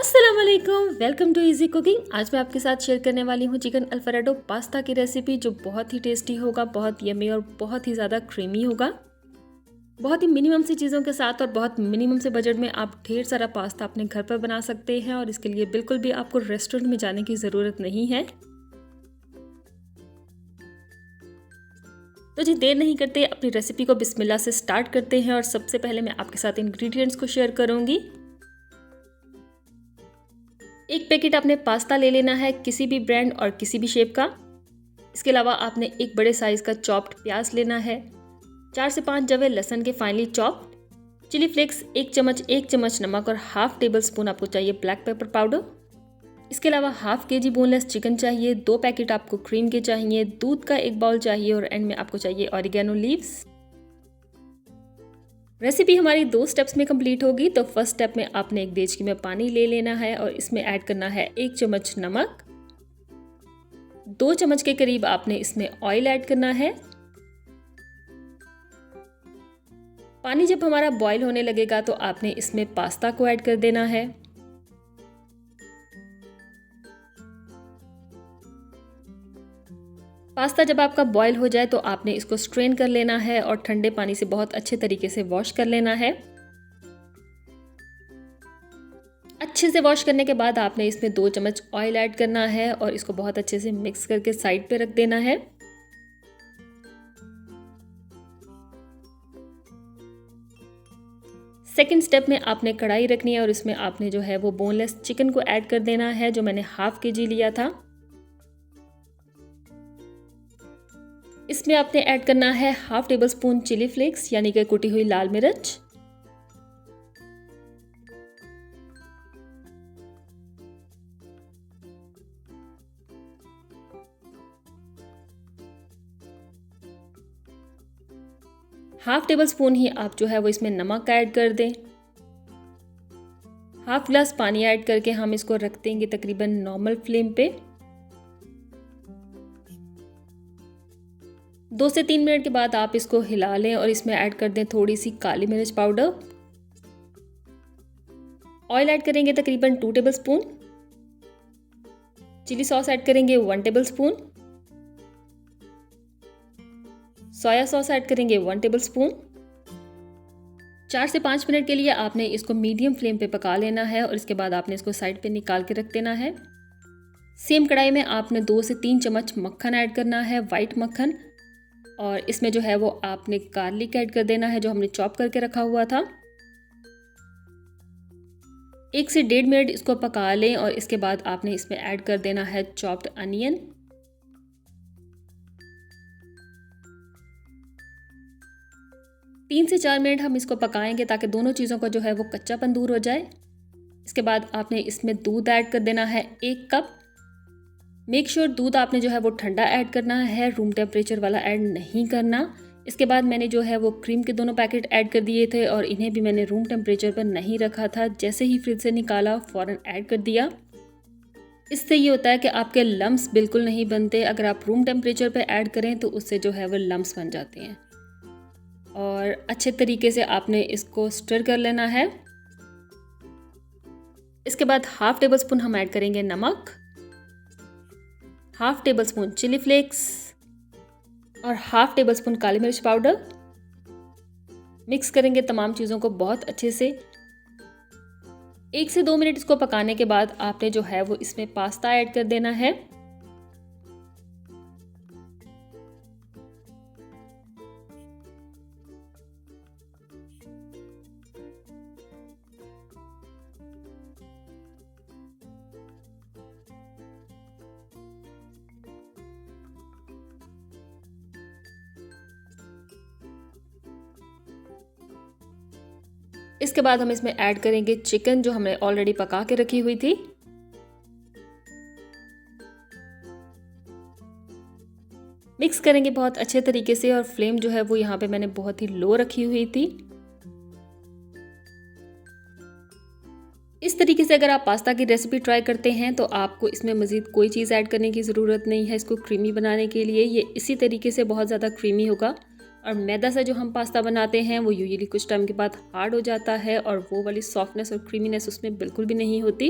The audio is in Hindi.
अस्सलाम वालेकुम, वेलकम टू इजी कुकिंग। आज मैं आपके साथ शेयर करने वाली हूँ चिकन अल्फ्रेडो पास्ता की रेसिपी, जो बहुत ही टेस्टी होगा, बहुत यम्मी और बहुत ही ज़्यादा क्रीमी होगा। बहुत ही मिनिमम सी चीज़ों के साथ और बहुत मिनिमम से बजट में आप ढेर सारा पास्ता अपने घर पर बना सकते हैं और इसके लिए बिल्कुल भी आपको रेस्टोरेंट में जाने की ज़रूरत नहीं है। तो जी देर नहीं करते, अपनी रेसिपी को बिस्मिल्लाह से स्टार्ट करते हैं। और सबसे पहले मैं आपके साथ इंग्रेडिएंट्स को शेयर करूँगी। एक पैकेट आपने पास्ता ले लेना है, किसी भी ब्रांड और किसी भी शेप का। इसके अलावा आपने एक बड़े साइज़ का चॉप्ड प्याज लेना है, 4 से 5 जवे लहसुन के फाइनली चॉप्ड, चिली फ्लेक्स 1 चम्मच नमक और हाफ टेबल स्पून आपको चाहिए ब्लैक पेपर पाउडर। इसके अलावा हाफ केजी बोनलेस चिकन चाहिए, 2 पैकेट आपको क्रीम के चाहिए, दूध का 1 बाउल चाहिए और एंड में आपको चाहिए ऑरिगेनो लीव्स। रेसिपी हमारी 2 स्टेप्स में कंप्लीट होगी। तो फर्स्ट स्टेप में आपने एक देचकी में पानी ले लेना है और इसमें ऐड करना है 1 चम्मच नमक, 2 चम्मच के करीब आपने इसमें ऑयल ऐड करना है। पानी जब हमारा बॉईल होने लगेगा तो आपने इसमें पास्ता को ऐड कर देना है। पास्ता जब आपका बॉईल हो जाए तो आपने इसको स्ट्रेन कर लेना है और ठंडे पानी से बहुत अच्छे तरीके से वॉश कर लेना है। अच्छे से वॉश करने के बाद आपने इसमें 2 चम्मच ऑयल ऐड करना है और इसको बहुत अच्छे से मिक्स करके साइड पे रख देना है। सेकंड स्टेप में आपने कढ़ाई रखनी है और इसमें आपने जो है वो बोनलेस चिकन को ऐड कर देना है, जो मैंने हाफ केजी लिया था। इसमें आपने ऐड करना है half tablespoon chilli flakes यानी कि कुटी हुई लाल मिर्च, हाफ टेबल स्पून ही आप जो है वो इसमें नमक ऐड कर दें। हाफ ग्लास पानी ऐड करके हम इसको रख देंगे तकरीबन नॉर्मल फ्लेम पे। 2 से 3 मिनट के बाद आप इसको हिला लें और इसमें ऐड कर दें थोड़ी सी काली मिर्च पाउडर। ऑयल ऐड करेंगे तकरीबन 2 tablespoon, chilli sauce add करेंगे 1 tablespoon, soya sauce add करेंगे 1 टेबल स्पून। 4 से 5 मिनट के लिए आपने इसको मीडियम फ्लेम पे पका लेना है और इसके बाद आपने इसको साइड पे निकाल के रख देना है। सेम कढ़ाई में आपने 2 से 3 चम्मच मक्खन ऐड करना है, वाइट मक्खन, और इसमें जो है वो आपने गार्लिक ऐड कर देना है जो हमने चॉप करके रखा हुआ था। 1 से 1.5 मिनट इसको पका लें और इसके बाद आपने इसमें ऐड कर देना है चॉप्ड अनियन। तीन से 4 मिनट हम इसको पकाएंगे ताकि दोनों चीज़ों का जो है वो कच्चापन दूर हो जाए। इसके बाद आपने इसमें दूध ऐड कर देना है 1 कप। मेक श्योर दूध आपने जो है वो ठंडा ऐड करना है, रूम टेम्परेचर वाला ऐड नहीं करना। इसके बाद मैंने जो है वो क्रीम के दोनों पैकेट ऐड कर दिए थे और इन्हें भी मैंने रूम टेम्परेचर पर नहीं रखा था, जैसे ही फ्रिज से निकाला फ़ौरन ऐड कर दिया। इससे ये होता है कि आपके लम्स बिल्कुल नहीं बनते। अगर आप रूम टेम्परेचर पर ऐड करें तो उससे जो है वो लम्स बन जाते हैं। और अच्छे तरीके से आपने इसको स्टर कर लेना है। इसके बाद हाफ टेबल स्पून हम ऐड करेंगे नमक, half tablespoon chilli flakes और हाफ टेबल स्पून काली मिर्च पाउडर। मिक्स करेंगे तमाम चीज़ों को बहुत अच्छे से। 1 से 2 मिनट इसको पकाने के बाद आपने जो है वो इसमें पास्ता ऐड कर देना है। इसके बाद हम इसमें ऐड करेंगे चिकन जो हमने ऑलरेडी पका के रखी हुई थी। मिक्स करेंगे बहुत अच्छे तरीके से और फ्लेम जो है वो यहाँ पे मैंने बहुत ही लो रखी हुई थी। इस तरीके से अगर आप पास्ता की रेसिपी ट्राई करते हैं तो आपको इसमें मज़ीद कोई चीज़ ऐड करने की ज़रूरत नहीं है इसको क्रीमी बनाने के लिए। ये इसी तरीके से बहुत ज़्यादा क्रीमी होगा। और मैदा से जो हम पास्ता बनाते हैं वो यूजुअली कुछ टाइम के बाद हार्ड हो जाता है और वो वाली सॉफ्टनेस और क्रीमीनेस उसमें बिल्कुल भी नहीं होती।